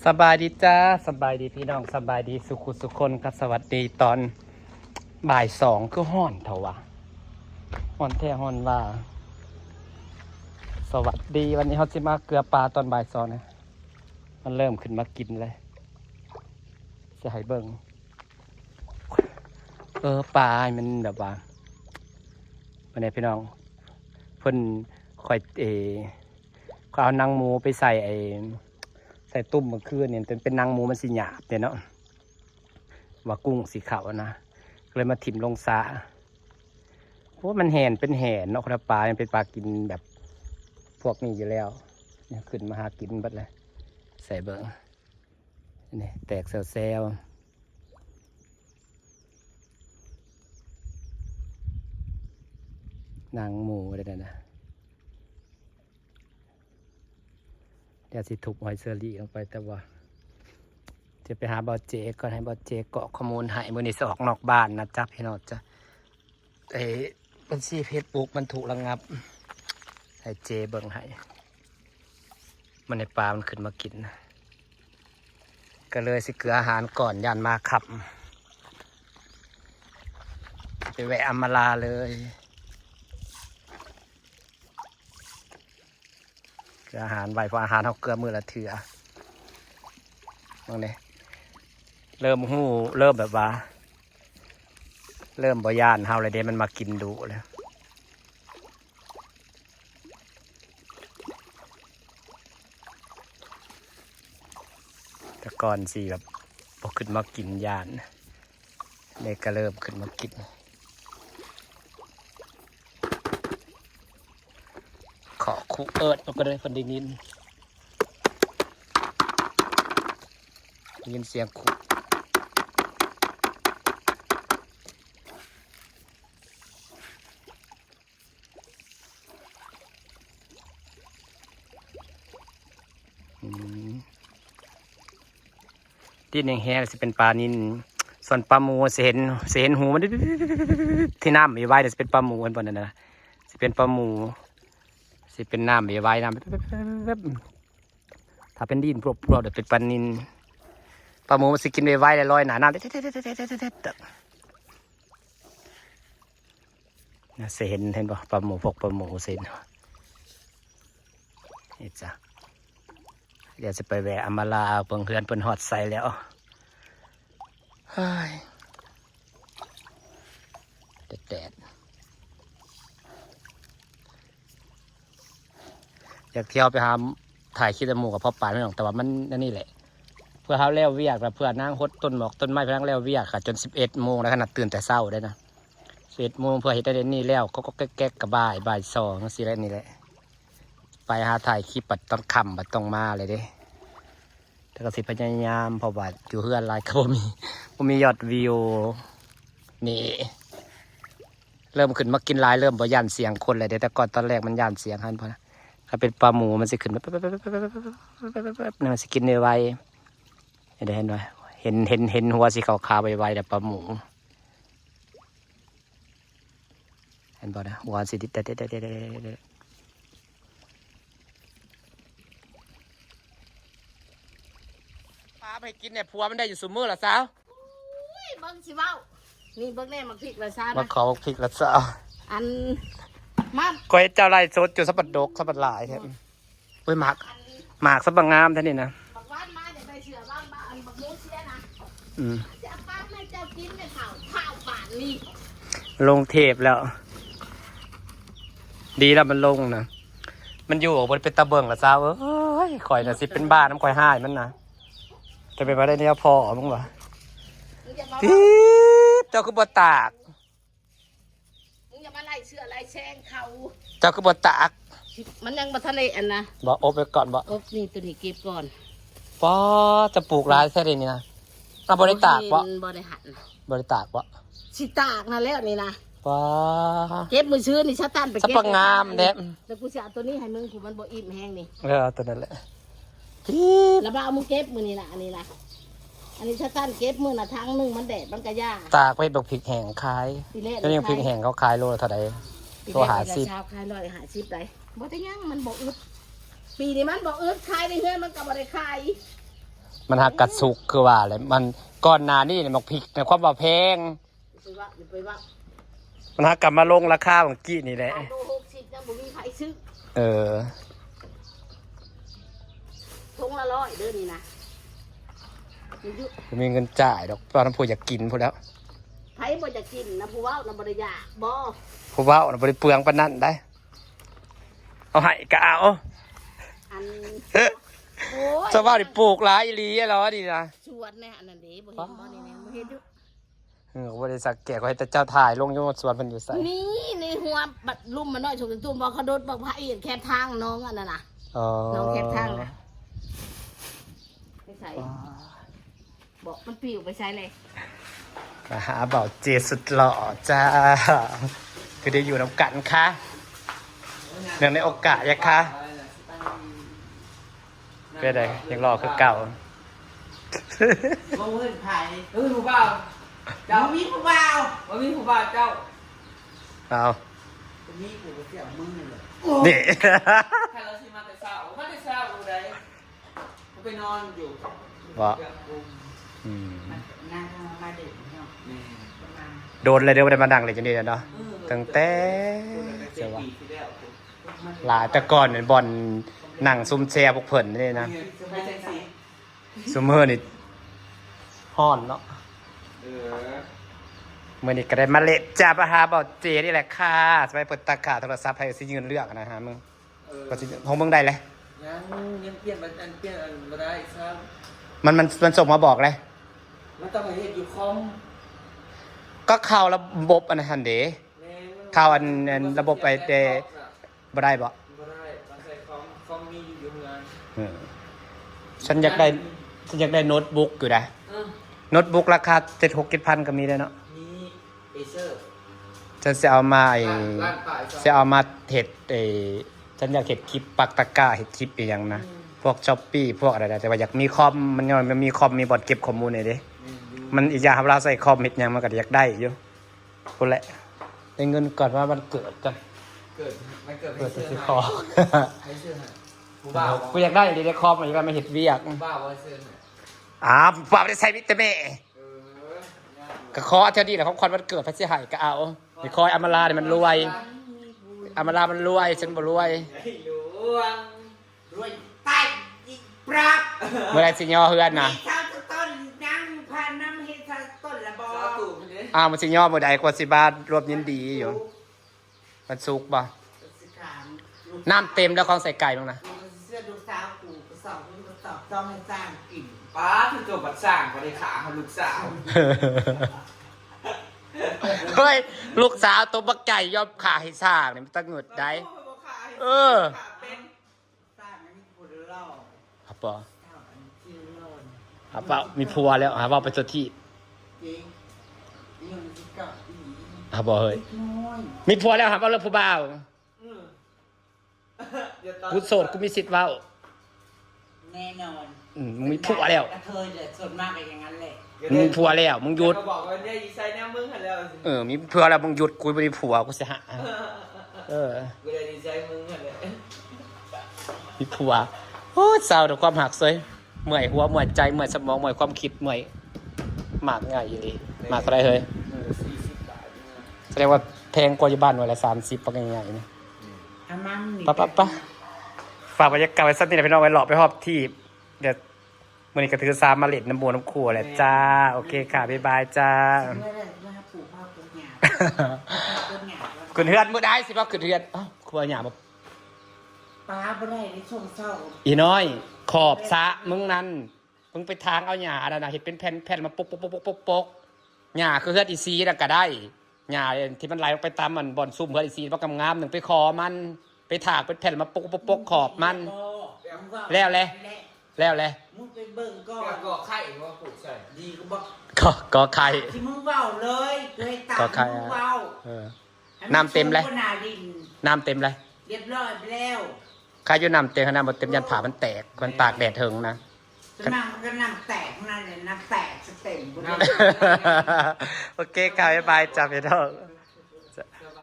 สบายดีจ้าสบายดีพี่น้องสบายดีสุขุสุคนครับสวัสดีตอนบ่ายสองก็ห้อนเถอะวะห้อนแท้ห้อนว่าสวัสดีวันนี้เขาจะมาเกลือปลาตอนบ่ายสองนะมันเริ่มขึ้นมากินเลยจะให้เบิ่งปลามันแบบว่าวันนี้พี่น้องเพิ่นคอยเขาเอานางหมูไปใส่ใส่ตุ้มเมื่อคืนเนี่ยเป็นนางหมูมันสีหยาบเนี่ยเนาะว่ากุ้งสีขาวนะเลยมาถิ่มลงสาเพราะมันแห่นเป็นแห่นเนาะครับปลามันเป็นปลากินแบบพวกนี้อยู่แล้วเนี่ยขึ้นมาหากินบัดเลยใส่เบิ่งนี่แตกเซลนางหมูได้นะเดี๋ยวสิถูกหอยเซอรี่ลงไปแต่ว่าจะไปหาบอเจก่อนให้บอเจเกาะข้อมูลให้มือนี้จะออกนอกบ้านนะจ๊ะพี่น้องจ้ะบัญชีเฟซบุ๊กมันถูกระงับให้เจเบิ่งให้มันในปลามันขึ้นมากินก็เลยสิเกลืออาหารก่อนยันมาขับไปแวะอัมมาลาเลยเกลืออาหารไว้เพราะอาหารเขาเกลือมือละเถื่อมองเนี่ยเริ่มหูเริ่มแบบว่าเริ่มบ่ย่านเฮาเลยเด้มันมากินดุแล้วแต่ก่อนสิแบบพอขึ้นมากินย่านเนี่ยก็เริ่มขึ้นมากินขอคุเอิดมันก็ได้คนได้ยินเสียงคุที่แห้งๆจะเป็นปลานิลส่วนปลาหมูเห็นหูมันที่น้ำมีไว้เดี๋ยวจะเป็นปลาหมูกันบนนั้นนะจะเป็นปลาหมูจะเป็นน้ำมีไว้น้ำถ้าเป็นดินพวกเดี๋ยวเป็นปลานิลปลาหมูมันสิกินไว้ได้ลอยหนาน้ำนะเห็นป่ะปลาหมูพวกปลาหมูเนี่จ้ะเดี๋ยวจะไปแวะอัมมาลาเพิ่งเพื่อนเพิ่นฮอดใส่แล้วเฮ้ยแดดอยากเที่ยวไปหาถ่ายคลิปหมูกับพ่อป่านไม่หรอกแต่ว่ามันนี่แหละเพื่อเขาเลี้ยวเวียกแล้วเพื่อนั่งฮดต้นหมอกต้นไม้เพื่อนั่งเลี้ยวเวียกค่ะจน11 โมงแล้วขนาดตื่นแต่เช้าได้นะ11 โมงเพื่อเห็นได้นี่แล้วก็แก๊กกับบ่าย2สิแล้วนี่แหละไปหาถ่ายคลิปปัดตอนค่ำปัดตรงมาเลยเด้แต่ก็สิพยายามเพราะว่าอยู่เฮือนไลน์ก็มียอดวิวนี่เริ่มขึ้นมากินไลน์เริ่มบ่ย่านเสียงคนเลยเด้แต่ก่อนตอนแรกมันย่านเสียงฮั่นพอนะถ้าเป็นปลาหมูมันสิขึ้นนี่มันสิกินไวๆเห็นไหมเห็นหัวสีขาวๆไวๆแต่ปลาหมูเห็นป่ะนะหัวสีดิดปลาไปกินเนี่ยผัวมันได้อยู่ซุมื้อละสาวเบิ้งสิเว้านี่เบิ้งแน่มาพริกละซานะมาขอพริกละสาวอันมาก็ให้เจ้าไรสดจุดสับปะรดสับปะหลายแท้อุ้ยหมากสับปะงามแท้นี่นะบักวานมาเดี๋ยวไปเชื่อบ้างอันบักมูเสียนะจะป้าให้เจ้ากินในข้าวป่านนี่ลงเทปแล้ว ดีแล้วมันลงนะมันอยู่บนเป็นตะเบิงละสาวเอ้ยข่อยน่ะสิเป็นบ้านน้ำข่อยห้ายมันนะจะไปมาได้เนี่ยพอมึงวะพี่เจ้าคือบตากมึงอย่ามาไล่เชื่อไล่แช่งเขาเจ้าคือบตากมันยังมาทะเลอันนะบ่อบไปก่อนบ่อบนี่ตัวนี้เก็บก่อนป้อจะปลูกร้านแค่นี้นะบริตากบ่บริหันบริตากบ่สิตากนะแล้วนี่นะป้าเก็บมือชื้อนี่ชะตันไปเก็บสับงามเด็ดแล้วกูจะเอาตัวนี้ให้มึงกูมันบ่อิ่มแห้งนี่ตัวนั้นแหละแล้วบ้าเอามึงเก็บมือนี่นะอันนี้นะอันนี้ชะตันเก็บมือน่ะทั้งนึงมันแดดมันกระย่าตากไปแบบพริกแห้งขายแล้วยังพริกแห้งเขาขายโลเท่าไหร่ตัวหาซิบขาย150ได้บ่ได้ยังมันบ่อึดปีนี้มันบ่อึดขายได้เฮือนมันก็บ่ได้ขาย มันหักกระสุกคือว่าอะไรมันก่อนหน้านี่เนี่ยมักพริกในความว่าแพง ไปว่า มันหักกลับมาลงราคาของกี้นี่แหละ ขายโล60ยังบ่มีใครซื้อ เออ ทงละ100เด้อนี่นะมันอยู่ มีเงินจ่ายดอกตอนนั้นผู้อยากกินพูดแล้ว ไผบ่จะกินนะผู้เว้านะบ่ได้อยากบ่ ผู้เว่าน่ะบ่ได้เปลืองปานนั้นได้ เอาให้ก็เอา อันโอ้ย สว่าดิปลูกหลายอีหลีอะเหรอดีนะ ชวนแน่อันนั้นเด้บ่เห็นบ่นี่แน่บ่เห็นอยู่ บ่ได้สักแก่ก็ให้แต่เจ้าถ่ายลงอยู่สวนเพิ่นอยู่ไส นี่ในหัวบัดลุ่มมันน้อยชมตุ้มบ่เขาโดดบักไผแคบทางน้องอันนั้นน่ะ อ๋อ น้องแคบทางนะไปใส่บอกมันปิวไปใช้เลย มาหาเบาเจสุดหล่อจ้า คือได้อยู่นำกันค่ะเนื่องในโอกาสยะค่ะเป็นไงยังรอคือเก่า บ่เพิ่นไผผู้บ่าวเจ้ามีผู้บ่าวบ่มีผู้บ่าวเจ้า เอา มีกูเสี่ยวมึงนี่แหละ นี่ ถ้าเราสิมาแต่เช้ามาแต่เช้าอยู่ไดกูไปนอนอยู่ ว่า เกือบกุม อืม นั่งมาเด็กเนาะแม่ประมาณ โดนเลยเดี๋ยวไม่ได้มาดังเลยจังนี้เนาะตั้งแต่จะว่าหลายแต่ก่อนเนี่ยบอลหนังซุ่มแชร์พวกเพิ่นนี่นะ ไปแท็กซี่ ซุมเมอร์นี่ฮ้อนเนาะ เออ เมื่อนี้ก็ได้มาเละจ้าปะฮาเบาเจนี่แหละค่ะสบายเปิดตาขาโทรศัพท์ให้สิยืนเลือกนะฮะมึงก็สิของมึงได้เลย ยังเปลี่ยนอันเปลี่ยนอันบ่ได้ครับ มันส่งมาบอกเลย มันต้องให้เฮ็ดอยู่คอม ก็เข้าระบบอันนั้นเด้ แม่มัน เข้าอันระบบไปเดบ่ได้บ่ บ่ได้ต้องใช้คอมมีอยู่งาน เออฉันอยากได้โน้ตบุ๊กอยู่นะ โน้ตบุ๊กราคา7,000-7,000ก็มีเลยเนาะ มีเอเซอร์ ฉันจะเอามาร้านป่าย จะเอามาเห็ดฉันอยากเห็ดคลิปปักตะกร้าเห็ดคลิปอย่างนะพวกช้อปปี้พวกอะไรนะแต่ว่าอยากมีคอมมันยังมันมีคอมมีบอร์ดเก็บข้อมูลเลยเด้มันอีกอย่างครับเราใส่คอมเห็ดหยังมันก็อยากได้อยู่คนแหละได้เงินก่อนว่ามันเกิดกัน เกิดมันเกิด เกิด ให้ จะ เสื้ ซื้ อ อคอ ให้เสื้อให้ผู้บ่าว กูอยากได้อยู่ดีได้คอมมันอยากได้มาเห็ดเวียก ผู้บ่าวว่าเสื้อให้ ป้าไม่ได้ใช้วิตามิน เออ ก็คอเท่านี้แหละของคอนมันเกิดพระเสียหายก็เอาไอ้คอยอมราเนี่ยมันรวยอมรามันรวยฉันบ่รวย ไอ้หลวงรวยใต้อีกปรับ เมื่อไรสิย่อเฮือนนะ ชาวต้นนั่งพันน้ำเฮ็ดชาวต้นละบอสาวตู่คนนี้ มันสิย่อเมื่อใดกว่าสิบาทรวมยินดีอยู่มันสุกบ่ สิขาม น้ำเต็มแล้วของใส่ไก่บ้างนะ เสื้อลูกสาวกูกระสอบกระสอบต้องให้สร้างกินป้าคือตัวบัดสร้างก็ได้ขาเขาลูกสาว เฮ้ยลูกสาวตัวบักไก่ยอมขาให้สร้างเนี่ยมันตั้งเงิดได้เออ เป็นสร้างอันนี้กูเล่า ครับปอ เท่าอันที่โลน ครับปอมีผัวแล้วครับปอไปตัวที่ จริงยังที่เก่าอี ครับปอเฮ้ย น้อย มีผัวแล้วครับปอเลิกผู้บ่าว เดี๋ยวตอน กูโสดกูมีสิทธิ์เว้า แน่นอน มึงมีผัวแล้ว กระเทยเลยส่วนมากเป็นอย่างนั้นแหละ มึงมีผัวแล้วมึงหยุด ก็บอกว่าเนี่ยอีไซแนวมึงหันแล้วสิ มีผัวแล้วมึงหยุดกูไม่ได้ผัวกูจะหาเออ กูเลยดีใจมึงหันเลย มีผัวโอ้เศร้าแต่ความหักเซยเมื่อยหัวเมื่อยใจเมื่อยสมองเมื่อยความคิดเมื่อยหมากง่ายอยู่ดีหมากอะไรเฮ้ย 40 บาท แสดงว่าแพงกว่าอยู่บ้านวันละ30ปะง่ายๆนี่ อามันนี่ ปะฝากบรรยากาศไว้สักนิดนะพี่น้องไว้หลอกไปหอบที่เดี๋ยวมื้อนี้ก็ถือซามาเล็ดน้ำบัวน้ำขัวแหละจ้าโอเคค่ะบ๊ายบายจ้า เมื่อไรว่าปลูกข้าวปลูกหญ้าปลูกหญ้า ขึ้นเฮือนมื้อได้สิบ่ขึ้นเฮือนอ้าวครัวหยาบ่ ปลาบ่ได้ในช่วงเช้า อีน้อยขอบสระมึงนั่นมึงไปทางเอาหญ้าอันนั้นน่ะเฮ็ดเป็นแผ่นๆมาปกหญ้าคือเฮือนอีซีน่ะก็ได้หญ้าที่มันไหลลงไปตามมันบ่อนซุ่มเฮือนอีซีบ่งามๆนึงไปขอมันไปถากเป็นแผ่นมาปกขอบมันแล้วแหละ มึงไปเบิ่งก่อนก็ไข่ว่าปลูกใส่ดีก็บอก ก็ไข่ ที่มึงเว้าเลยเลยตามมึงเว้า เออน้ำเต็มเลย น้ำเต็มเลย เรียบร้อยไปแล้ว ใครอยู่น้ำเต็มขนาดบ่เต็มยันผ่ามันแตกมันตากแดดเถิงนะ สนามก็น้ำแตกนั่นเลยน้ำแตกสเต็ม โอเคค่ะบ๊ายบายจ้าพี่น้อง